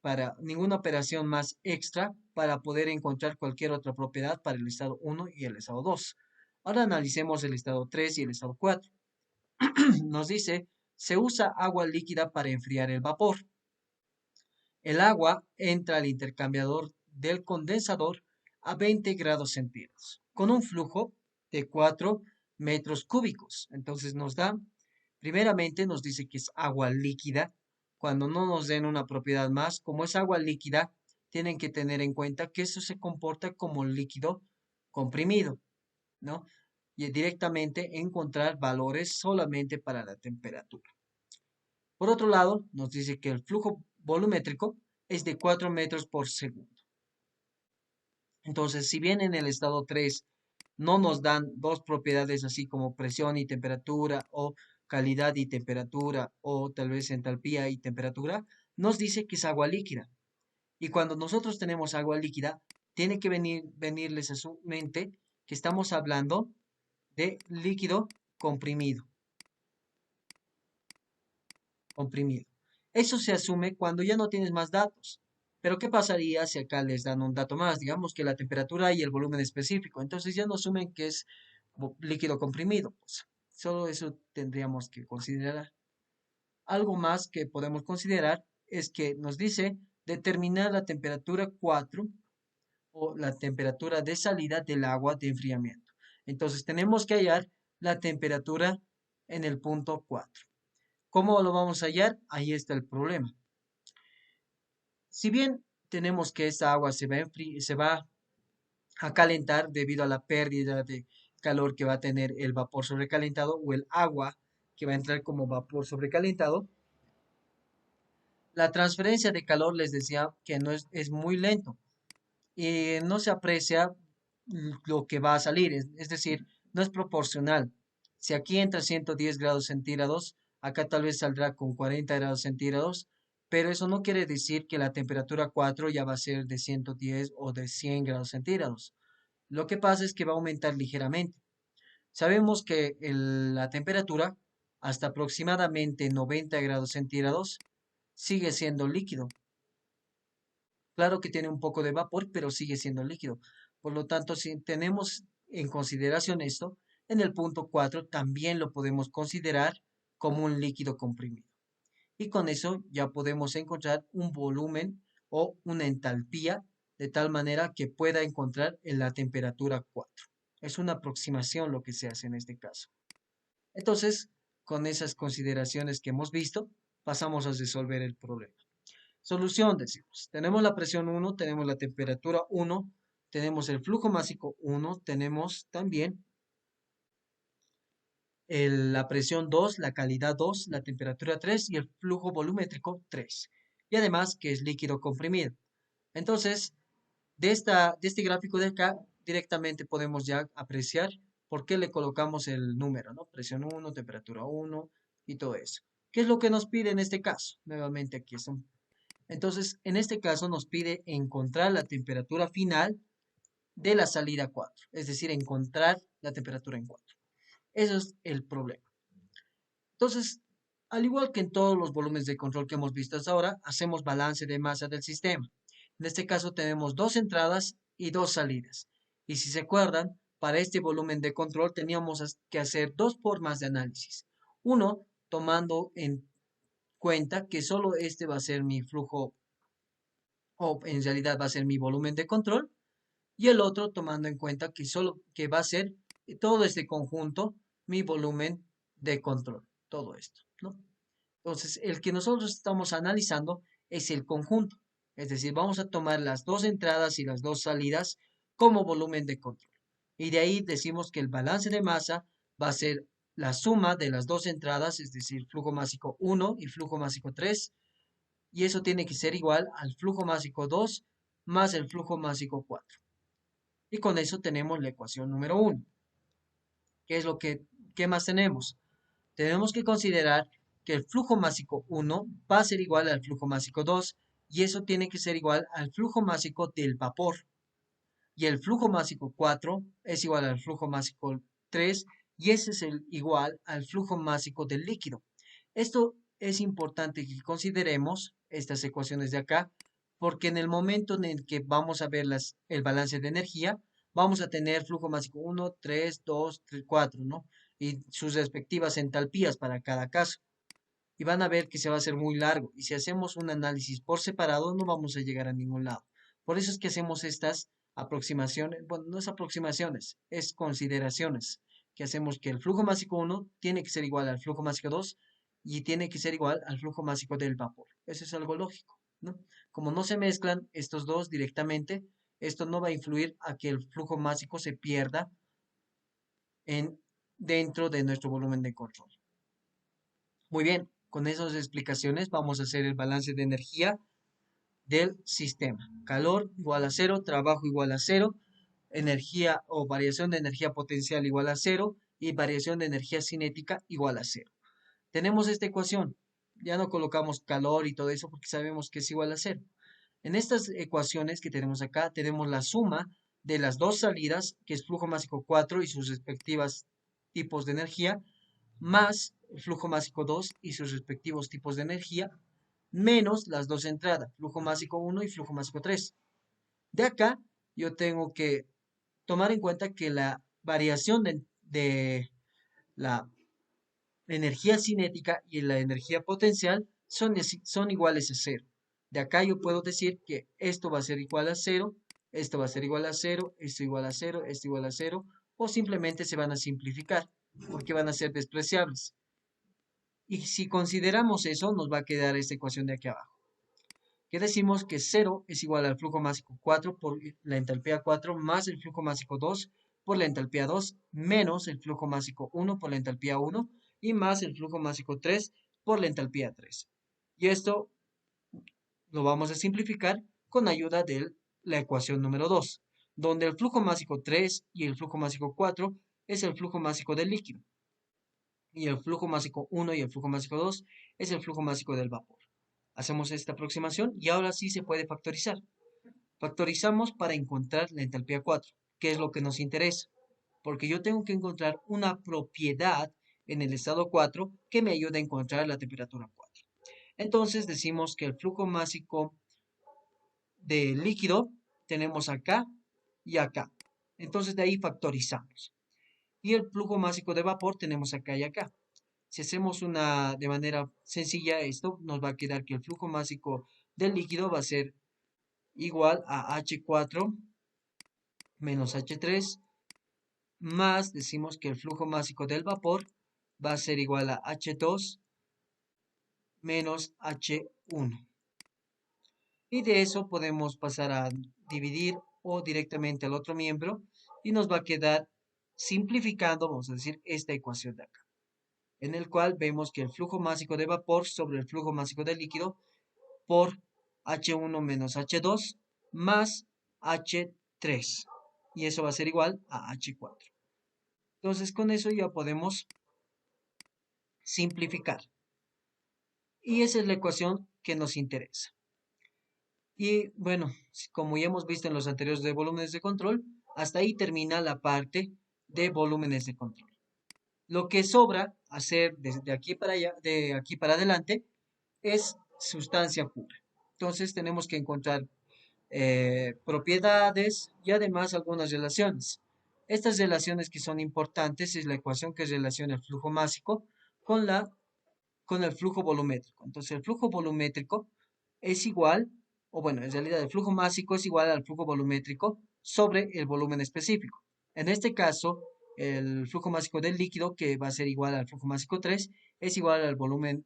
Speaker 1: para ninguna operación más extra para poder encontrar cualquier otra propiedad para el estado 1 y el estado 2. Ahora analicemos el estado 3 y el estado 4. Nos dice, se usa agua líquida para enfriar el vapor. El agua entra al intercambiador del condensador a 20 grados centígrados con un flujo de 4 metros cúbicos. Entonces primeramente nos dice que es agua líquida. Cuando no nos den una propiedad más, como es agua líquida, tienen que tener en cuenta que eso se comporta como líquido comprimido, ¿no? Y directamente encontrar valores solamente para la temperatura. Por otro lado, nos dice que el flujo volumétrico es de 4 metros por segundo. Entonces, si bien en el estado 3 no nos dan dos propiedades así como presión y temperatura o calidad y temperatura o tal vez entalpía y temperatura, nos dice que es agua líquida. Y cuando nosotros tenemos agua líquida, tiene que venirles a su mente que estamos hablando de líquido comprimido. Comprimido. Eso se asume cuando ya no tienes más datos. Pero ¿qué pasaría si acá les dan un dato más? Digamos que la temperatura y el volumen específico. Entonces ya no asumen que es líquido comprimido. Pues solo eso tendríamos que considerar. Algo más que podemos considerar es que nos dice determinar la temperatura 4 o la temperatura de salida del agua de enfriamiento. Entonces tenemos que hallar la temperatura en el punto 4. ¿Cómo lo vamos a hallar? Ahí está el problema. Si bien tenemos que esta agua se va a calentar debido a la pérdida de calor que va a tener el vapor sobrecalentado o el agua que va a entrar como vapor sobrecalentado, la transferencia de calor les decía que no es muy lento y no se aprecia lo que va a salir, es decir, no es proporcional. Si aquí entra 110 grados centígrados, acá tal vez saldrá con 40 grados centígrados, pero eso no quiere decir que la temperatura 4 ya va a ser de 110 o de 100 grados centígrados. Lo que pasa es que va a aumentar ligeramente. Sabemos que la temperatura hasta aproximadamente 90 grados centígrados sigue siendo líquido. Claro que tiene un poco de vapor, pero sigue siendo líquido. Por lo tanto, si tenemos en consideración esto, en el punto 4 también lo podemos considerar como un líquido comprimido. Y con eso ya podemos encontrar un volumen o una entalpía de tal manera que pueda encontrar en la temperatura 4. Es una aproximación lo que se hace en este caso. Entonces, con esas consideraciones que hemos visto, pasamos a resolver el problema. Solución, decimos. Tenemos la presión 1, tenemos la temperatura 1, tenemos el flujo másico 1, tenemos también la presión 2, la calidad 2, la temperatura 3 y el flujo volumétrico 3. Y además que es líquido comprimido. Entonces, de este gráfico de acá, directamente podemos ya apreciar por qué le colocamos el número, ¿no? Presión 1, temperatura 1 y todo eso. ¿Qué es lo que nos pide en este caso? Nuevamente aquí entonces, en este caso nos pide encontrar la temperatura final de la salida 4, es decir, encontrar la temperatura en 4. Eso es el problema. Entonces, al igual que en todos los volúmenes de control que hemos visto hasta ahora, hacemos balance de masa del sistema. En este caso tenemos dos entradas y dos salidas. Y si se acuerdan, para este volumen de control teníamos que hacer dos formas de análisis. Uno, tomando en cuenta que solo este va a ser mi flujo o en realidad va a ser mi volumen de control y el otro tomando en cuenta que solo que va a ser todo este conjunto mi volumen de control, todo esto, ¿no? Entonces, el que nosotros estamos analizando es el conjunto, es decir, vamos a tomar las dos entradas y las dos salidas como volumen de control. Y de ahí decimos que el balance de masa va a ser la suma de las dos entradas, es decir, flujo másico 1 y flujo másico 3, y eso tiene que ser igual al flujo másico 2 más el flujo másico 4. Y con eso tenemos la ecuación número 1. ¿Qué es lo qué más tenemos? Tenemos que considerar que el flujo másico 1 va a ser igual al flujo másico 2 y eso tiene que ser igual al flujo másico del vapor. Y el flujo másico 4 es igual al flujo másico 3 y ese es el igual al flujo másico del líquido. Esto es importante que consideremos estas ecuaciones de acá porque en el momento en el que vamos a ver el balance de energía, vamos a tener flujo másico 1, 3, 2, 3, 4, ¿no? Y sus respectivas entalpías para cada caso. Y van a ver que se va a hacer muy largo. Y si hacemos un análisis por separado, no vamos a llegar a ningún lado. Por eso es que hacemos estas aproximaciones, bueno, no es aproximaciones, es consideraciones, que hacemos que el flujo másico 1 tiene que ser igual al flujo másico 2 y tiene que ser igual al flujo másico del vapor. Eso es algo lógico, ¿no? Como no se mezclan estos dos directamente, esto no va a influir a que el flujo másico se pierda en, dentro de nuestro volumen de control. Muy bien, con esas explicaciones vamos a hacer el balance de energía del sistema. Calor igual a cero, trabajo igual a cero, energía o variación de energía potencial igual a cero y variación de energía cinética igual a cero. Tenemos esta ecuación. Ya no colocamos calor y todo eso porque sabemos que es igual a cero. En estas ecuaciones que tenemos acá, tenemos la suma de las dos salidas, que es flujo másico 4 y sus respectivas tipos de energía, más el flujo másico 2 y sus respectivos tipos de energía, menos las dos entradas, flujo másico 1 y flujo másico 3. De acá, yo tengo que tomar en cuenta que la variación de la energía cinética y la energía potencial son iguales a cero. De acá yo puedo decir que esto va a ser igual a cero, esto va a ser igual a cero, esto igual a cero, esto igual a cero, o simplemente se van a simplificar porque van a ser despreciables. Y si consideramos eso, nos va a quedar esta ecuación de aquí abajo. Que decimos que cero es igual al flujo másico 4 por la entalpía 4 más el flujo másico 2 por la entalpía 2 menos el flujo másico 1 por la entalpía 1 y más el flujo másico 3 por la entalpía 3. Y esto lo vamos a simplificar con ayuda de la ecuación número 2, donde el flujo másico 3 y el flujo másico 4 es el flujo másico del líquido y el flujo másico 1 y el flujo másico 2 es el flujo másico del vapor. Hacemos esta aproximación y ahora sí se puede factorizar. Factorizamos para encontrar la entalpía 4, que es lo que nos interesa, porque yo tengo que encontrar una propiedad en el estado 4 que me ayude a encontrar la temperatura 4. Entonces decimos que el flujo másico de líquido tenemos acá y acá. Entonces de ahí factorizamos. Y el flujo másico de vapor tenemos acá y acá. Si hacemos de manera sencilla esto, nos va a quedar que el flujo másico del líquido va a ser igual a H4 menos H3 más decimos que el flujo másico del vapor va a ser igual a H2 menos H1. Y de eso podemos pasar a dividir o directamente al otro miembro y nos va a quedar simplificando, vamos a decir, esta ecuación de acá, en el cual vemos que el flujo másico de vapor sobre el flujo másico de líquido por H1 menos H2 más H3. Y eso va a ser igual a H4. Entonces con eso ya podemos simplificar. Y esa es la ecuación que nos interesa. Y bueno, como ya hemos visto en los anteriores de volúmenes de control, Hasta ahí termina la parte de volúmenes de control. Lo que sobra hacer desde aquí para allá, de aquí para adelante, es sustancia pura. Entonces tenemos que encontrar propiedades y además algunas relaciones. Estas relaciones que son importantes es la ecuación que relaciona el flujo másico con con el flujo volumétrico. Entonces, el flujo volumétrico es igual, o bueno, en realidad el flujo másico es igual al flujo volumétrico sobre el volumen específico. En este caso, el flujo másico del líquido, que va a ser igual al flujo másico 3, es igual al flujo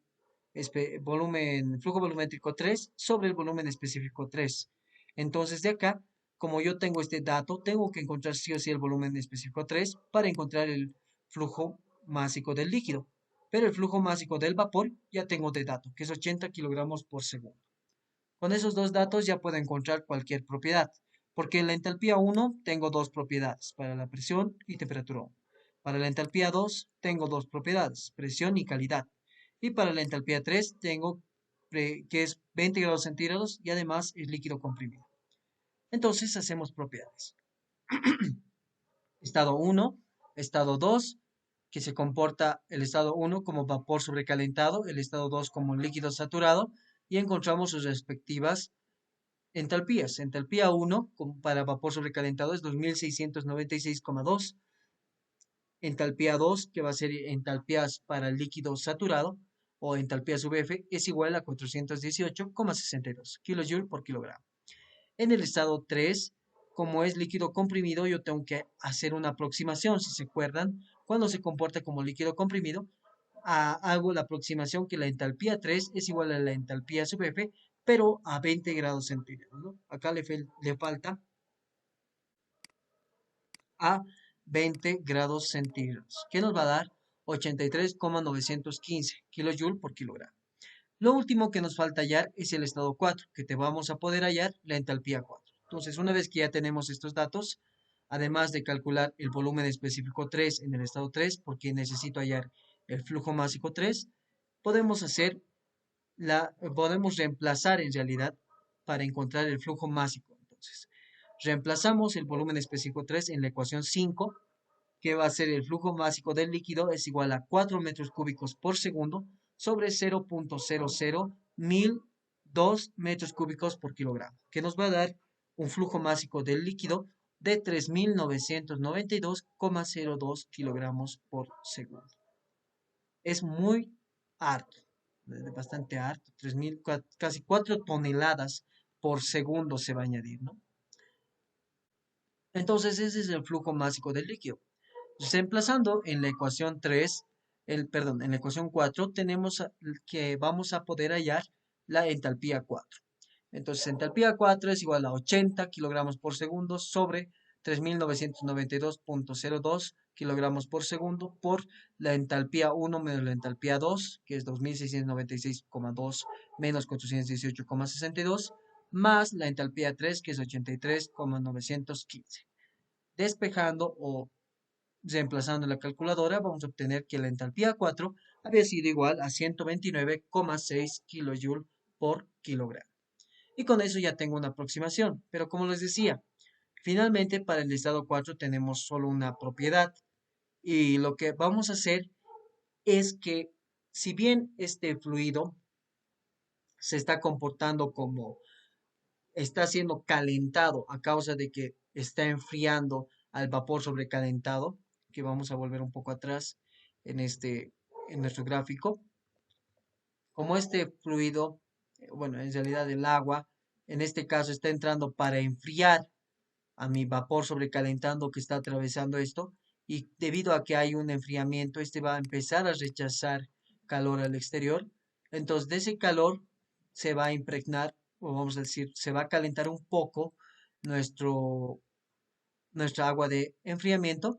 Speaker 1: volumétrico 3 sobre el volumen específico 3. Entonces, de acá, como yo tengo este dato, tengo que encontrar sí o sí el volumen específico 3 para encontrar el flujo másico del líquido. Pero el flujo másico del vapor ya tengo de dato, que es 80 kilogramos por segundo. Con esos dos datos ya puedo encontrar cualquier propiedad, porque en la entalpía 1 tengo dos propiedades, para la presión y temperatura 1. Para la entalpía 2 tengo dos propiedades, presión y calidad. Y para la entalpía 3 tengo que es 20 grados centígrados y además es líquido comprimido. Entonces hacemos propiedades. Estado 1, estado 2, que se comporta el estado 1 como vapor sobrecalentado, el estado 2 como líquido saturado, y encontramos sus respectivas entalpías. Entalpía 1 para vapor sobrecalentado es 2696,2. Entalpía 2, que va a ser entalpías para el líquido saturado, o entalpía sub F, es igual a 418,62 kJ por kilogramo. En el estado 3, como es líquido comprimido, yo tengo que hacer una aproximación. Si se acuerdan, cuando se comporta como líquido comprimido, hago la aproximación que la entalpía 3 es igual a la entalpía sub F, pero a 20 grados centígrados, ¿no? Acá le falta a 20 grados centígrados, que nos va a dar 83,915 kilojoules por kilogramo. Lo último que nos falta hallar es el estado 4, que te vamos a poder hallar la entalpía 4. Entonces, una vez que ya tenemos estos datos, además de calcular el volumen específico 3 en el estado 3, porque necesito hallar el flujo másico 3, podemos podemos reemplazar en realidad para encontrar el flujo másico. Entonces, reemplazamos el volumen específico 3 en la ecuación 5, que va a ser el flujo másico del líquido es igual a 4 metros cúbicos por segundo sobre 0.001002 metros cúbicos por kilogramo, que nos va a dar un flujo másico del líquido de 3992,02 kilogramos por segundo. Es muy harto, bastante harto, 3000, casi 4 toneladas por segundo se va a añadir, ¿no? Entonces ese es el flujo másico del líquido. Reemplazando en la ecuación 3, perdón, en la ecuación 4 tenemos que vamos a poder hallar la entalpía 4. Entonces, entalpía 4 es igual a 80 kilogramos por segundo sobre 3992,02 kilogramos por segundo por la entalpía 1 menos la entalpía 2, que es 2696,2 menos 418,62, más la entalpía 3, que es 83,915. Despejando o reemplazando la calculadora, vamos a obtener que la entalpía 4 había sido igual a 129,6 kJ por kilogramo. Y con eso ya tengo una aproximación. Pero como les decía, finalmente para el estado 4 tenemos solo una propiedad. Y lo que vamos a hacer es que si bien este fluido se está comportando como está siendo calentado a causa de que está enfriando al vapor sobrecalentado, que vamos a volver un poco atrás en en nuestro gráfico. Como este fluido, bueno, en realidad el agua, en este caso está entrando para enfriar a mi vapor sobrecalentando que está atravesando esto, y debido a que hay un enfriamiento, este va a empezar a rechazar calor al exterior. Entonces, de ese calor se va a impregnar, o vamos a decir, se va a calentar un poco nuestro, nuestra agua de enfriamiento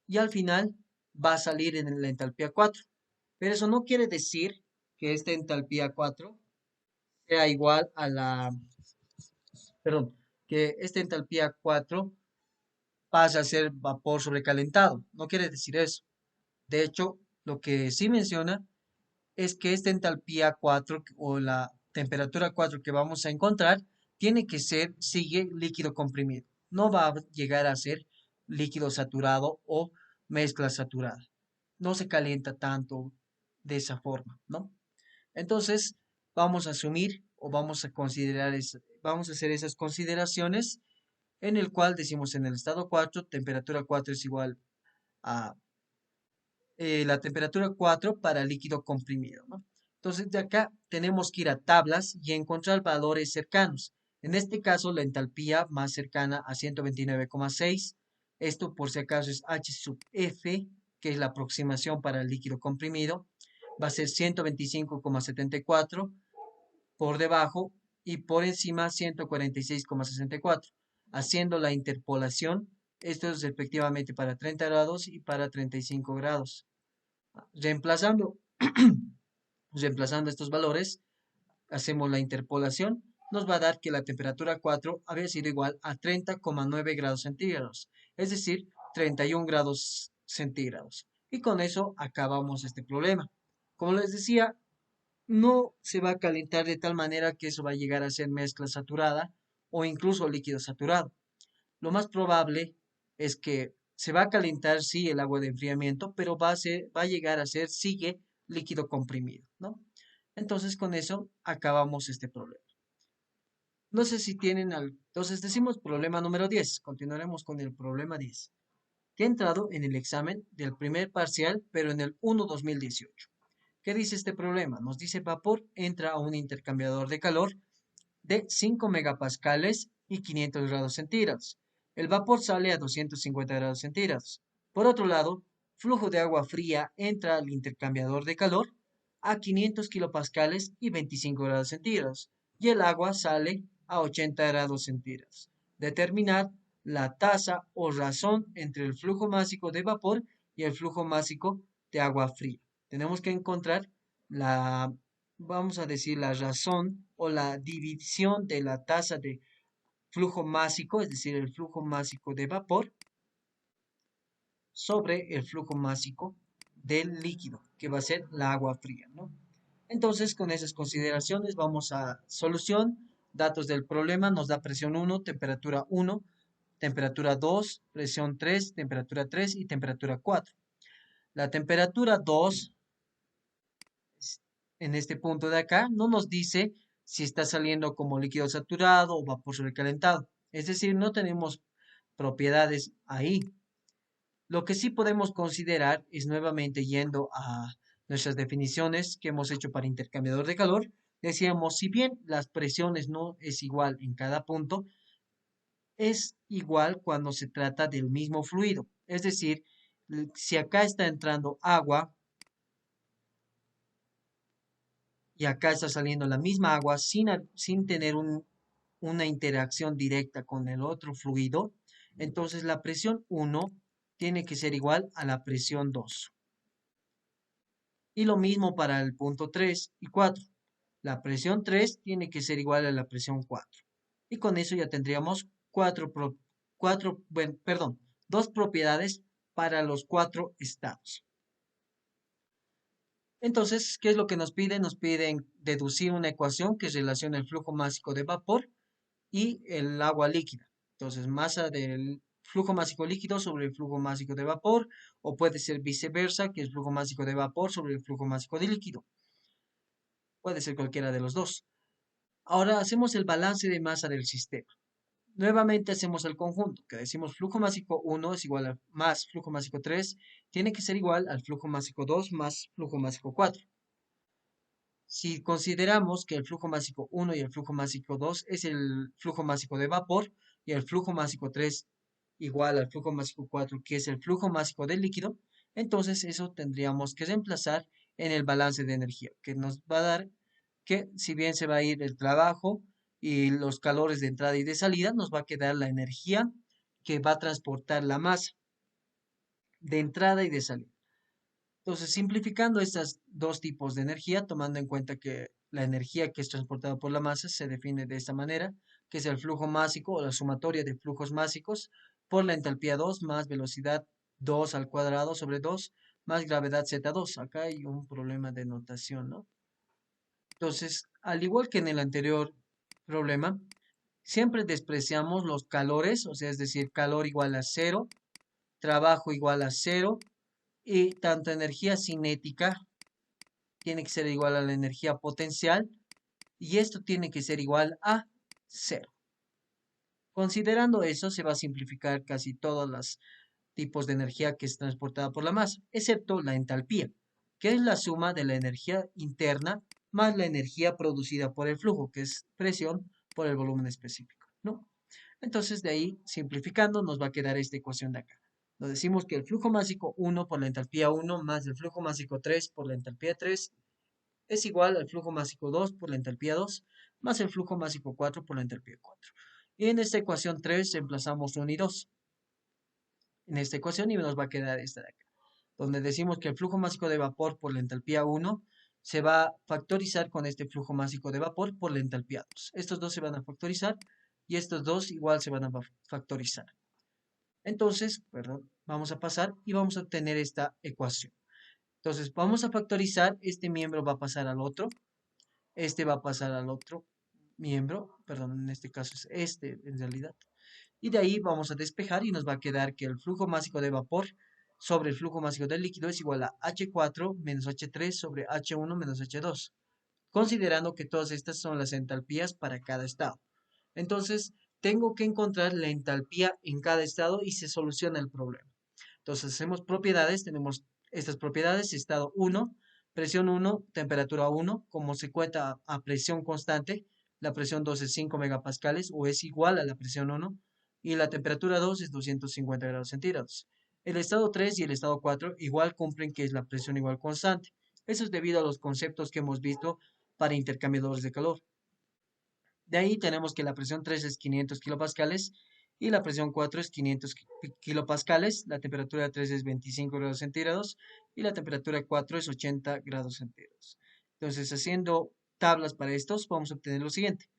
Speaker 1: y al final va a salir en la entalpía 4. Pero eso no quiere decir que esta entalpía 4 sea igual a perdón, que esta entalpía 4 pasa a ser vapor sobrecalentado. No quiere decir eso. De hecho, lo que sí menciona es que esta entalpía 4 o la temperatura 4 que vamos a encontrar tiene que ser, sigue líquido comprimido. no va a llegar a ser líquido saturado o mezcla saturada. No se calienta tanto de esa forma, ¿no? Entonces, vamos a asumir o vamos a considerar, vamos a hacer esas consideraciones en el cual decimos en el estado 4 temperatura 4 es igual a la temperatura 4 para líquido comprimido, ¿no? Entonces, de acá tenemos que ir a tablas y encontrar valores cercanos. En este caso, la entalpía más cercana a 129,6. Esto, por si acaso, es H sub F, que es la aproximación para el líquido comprimido. Va a ser 125,74 por debajo y por encima 146,64. Haciendo la interpolación, esto es efectivamente para 30 grados y para 35 grados. Reemplazando, reemplazando estos valores, hacemos la interpolación, nos va a dar que la temperatura 4 había sido igual a 30,9 grados centígrados, es decir, 31 grados centígrados. Y con eso acabamos este problema. Como les decía, no se va a calentar de tal manera que eso va a llegar a ser mezcla saturada o incluso líquido saturado. Lo más probable es que se va a calentar, sí, el agua de enfriamiento, pero va a llegar a ser, sigue, líquido comprimido, ¿no? Entonces, con eso acabamos este problema. No sé si tienen Entonces, decimos problema número 10. Continuaremos con el problema 10, que ha entrado en el examen del primer parcial, pero en el 1-2018. ¿Qué dice este problema? Nos dice vapor entra a un intercambiador de calor de 5 megapascales y 500 grados centígrados. El vapor sale a 250 grados centígrados. Por otro lado, flujo de agua fría entra al intercambiador de calor a 500 kilopascales y 25 grados centígrados, y el agua sale a 80 grados centígrados. Determinar la tasa o razón entre el flujo másico de vapor y el flujo másico de agua fría. Tenemos que encontrar la vamos a decir, la razón o la división de la tasa de flujo másico, es decir, el flujo másico de vapor, sobre el flujo másico del líquido, que va a ser la agua fría, ¿no? Entonces, con esas consideraciones, vamos a solución, datos del problema, nos da presión 1, temperatura 1, temperatura 2, presión 3, temperatura 3 y temperatura 4. La temperatura 2 en este punto de acá, no nos dice si está saliendo como líquido saturado o vapor sobrecalentado. Es decir, no tenemos propiedades ahí. Lo que sí podemos considerar es nuevamente yendo a nuestras definiciones que hemos hecho para intercambiador de calor. Decíamos, si bien las presiones no es igual en cada punto, es igual cuando se trata del mismo fluido. Es decir, si acá está entrando agua, y acá está saliendo la misma agua sin tener una interacción directa con el otro fluido, entonces la presión 1 tiene que ser igual a la presión 2. Y lo mismo para el punto 3 y 4. La presión 3 tiene que ser igual a la presión 4. Y con eso ya tendríamos dos propiedades para los cuatro estados. Entonces, ¿qué es lo que nos piden? Nos piden deducir una ecuación que relaciona el flujo másico de vapor y el agua líquida. Entonces, masa del flujo másico líquido sobre el flujo másico de vapor, o puede ser viceversa, que es flujo másico de vapor sobre el flujo másico de líquido. Puede ser cualquiera de los dos. Ahora hacemos el balance de masa del sistema. Nuevamente hacemos el conjunto, que decimos flujo másico 1 es igual a más flujo másico 3, tiene que ser igual al flujo másico 2 más flujo másico 4. Si consideramos que el flujo másico 1 y el flujo másico 2 es el flujo másico de vapor y el flujo másico 3 igual al flujo másico 4, que es el flujo másico del líquido, entonces eso tendríamos que reemplazar en el balance de energía, que nos va a dar que si bien se va a ir el trabajo y los calores de entrada y de salida, nos va a quedar la energía que va a transportar la masa de entrada y de salida. Entonces, simplificando estos dos tipos de energía, tomando en cuenta que la energía que es transportada por la masa se define de esta manera, que es el flujo másico o la sumatoria de flujos másicos por la entalpía 2 más velocidad 2 al cuadrado sobre 2 más gravedad Z2. Acá hay un problema de notación, ¿no? Entonces, al igual que en el anterior problema, Siempre despreciamos los calores, o sea, es decir, calor igual a cero, trabajo igual a cero, y tanto energía cinética tiene que ser igual a la energía potencial, y esto tiene que ser igual a cero. Considerando eso, se va a simplificar casi todos los tipos de energía que es transportada por la masa, excepto la entalpía, que es la suma de la energía interna más la energía producida por el flujo, que es presión por el volumen específico, ¿no? Entonces, de ahí, simplificando, nos va a quedar esta ecuación de acá. Nos decimos que el flujo másico 1 por la entalpía 1 más el flujo másico 3 por la entalpía 3 es igual al flujo másico 2 por la entalpía 2 más el flujo másico 4 por la entalpía 4. Y en esta ecuación 3 reemplazamos 1 y 2 en esta ecuación y nos va a quedar esta de acá, donde decimos que el flujo másico de vapor por la entalpía 1 se va a factorizar con este flujo másico de vapor por la entalpía 2. Estos dos se van a factorizar y estos dos igual se van a factorizar. Entonces, perdón, vamos a pasar y vamos a obtener esta ecuación. Entonces, vamos a factorizar, este miembro va a pasar al otro, este va a pasar al otro miembro, perdón, en este caso es este en realidad. Y de ahí vamos a despejar y nos va a quedar que el flujo másico de vapor sobre el flujo másico del líquido es igual a H4 menos H3 sobre H1 menos H2, considerando que todas estas son las entalpías para cada estado. Entonces, tengo que encontrar la entalpía en cada estado y se soluciona el problema. Entonces, hacemos propiedades, tenemos estas propiedades, estado 1, presión 1, temperatura 1, como se cuenta a presión constante, la presión 2 es 5 megapascales o es igual a la presión 1 y la temperatura 2 es 250 grados centígrados. El estado 3 y el estado 4 igual cumplen que es la presión igual constante. Eso es debido a los conceptos que hemos visto para intercambiadores de calor. De ahí tenemos que la presión 3 es 500 kilopascales y la presión 4 es 500 kilopascales, la temperatura 3 es 25 grados centígrados y la temperatura 4 es 80 grados centígrados. Entonces, haciendo tablas para estos, vamos a obtener lo siguiente.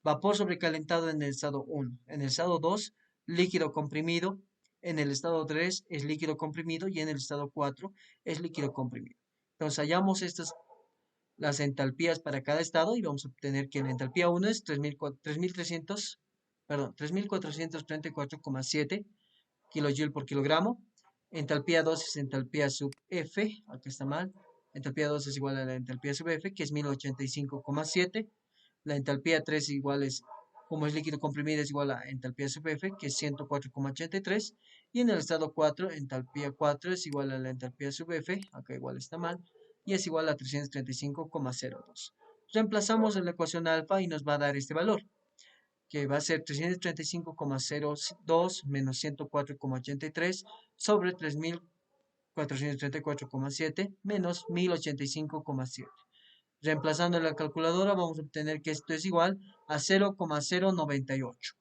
Speaker 1: Vapor sobrecalentado en el estado 1. En el estado 2, líquido comprimido. En el estado 3 es líquido comprimido y en el estado 4 es líquido comprimido. Entonces, hallamos estas las entalpías para cada estado y vamos a obtener que la entalpía 1 es 3.300, perdón, 3.434,7 kilojoule por kilogramo. Entalpía 2 es entalpía sub F, aquí está mal. Entalpía 2 es igual a la entalpía sub F, que es 1085,7. La entalpía 3 igual es, como es líquido comprimido, es igual a entalpía sub F, que es 104,83. Y en el estado 4, entalpía 4 es igual a la entalpía sub F, acá igual está mal, y es igual a 335,02. Reemplazamos en la ecuación alfa y nos va a dar este valor, que va a ser 335,02 menos 104,83 sobre 3.434,7 menos 1.085,7. Reemplazando en la calculadora vamos a obtener que esto es igual a 0,098.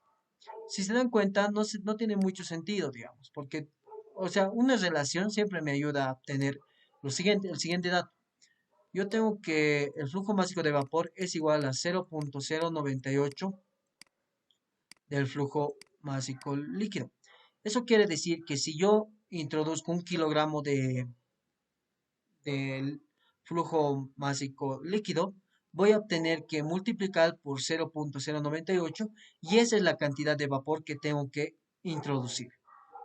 Speaker 1: Si se dan cuenta, no tiene mucho sentido, digamos, porque, o sea, una relación siempre me ayuda a obtener el siguiente dato. Yo tengo que el flujo másico de vapor es igual a 0,098 del flujo másico líquido. Eso quiere decir que si yo introduzco 1 kilogramo del flujo másico líquido, voy a obtener que multiplicar por 0,098 y esa es la cantidad de vapor que tengo que introducir.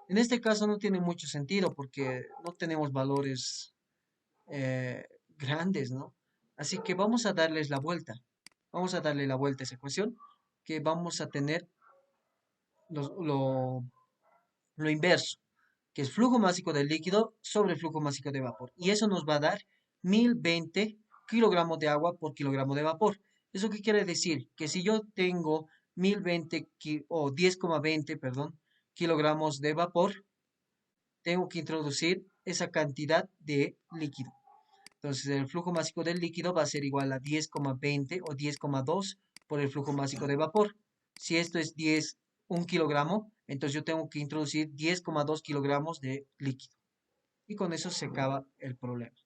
Speaker 1: En este caso no tiene mucho sentido porque no tenemos valores grandes, ¿no? Así que vamos a darles la vuelta. Vamos a darle la vuelta a esa ecuación, que vamos a tener lo, lo- lo inverso, que es flujo másico del líquido sobre flujo másico de vapor. Y eso nos va a dar 1020 kilogramos de agua por kilogramo de vapor. ¿Eso qué quiere decir? Que si yo tengo 1020 o 10,20, perdón, kilogramos de vapor, tengo que introducir esa cantidad de líquido. Entonces, el flujo másico del líquido va a ser igual a 10,20 o 10,2 por el flujo másico de vapor. Si esto es 1 kilogramo, entonces yo tengo que introducir 10,2 kilogramos de líquido. Y con eso se acaba el problema.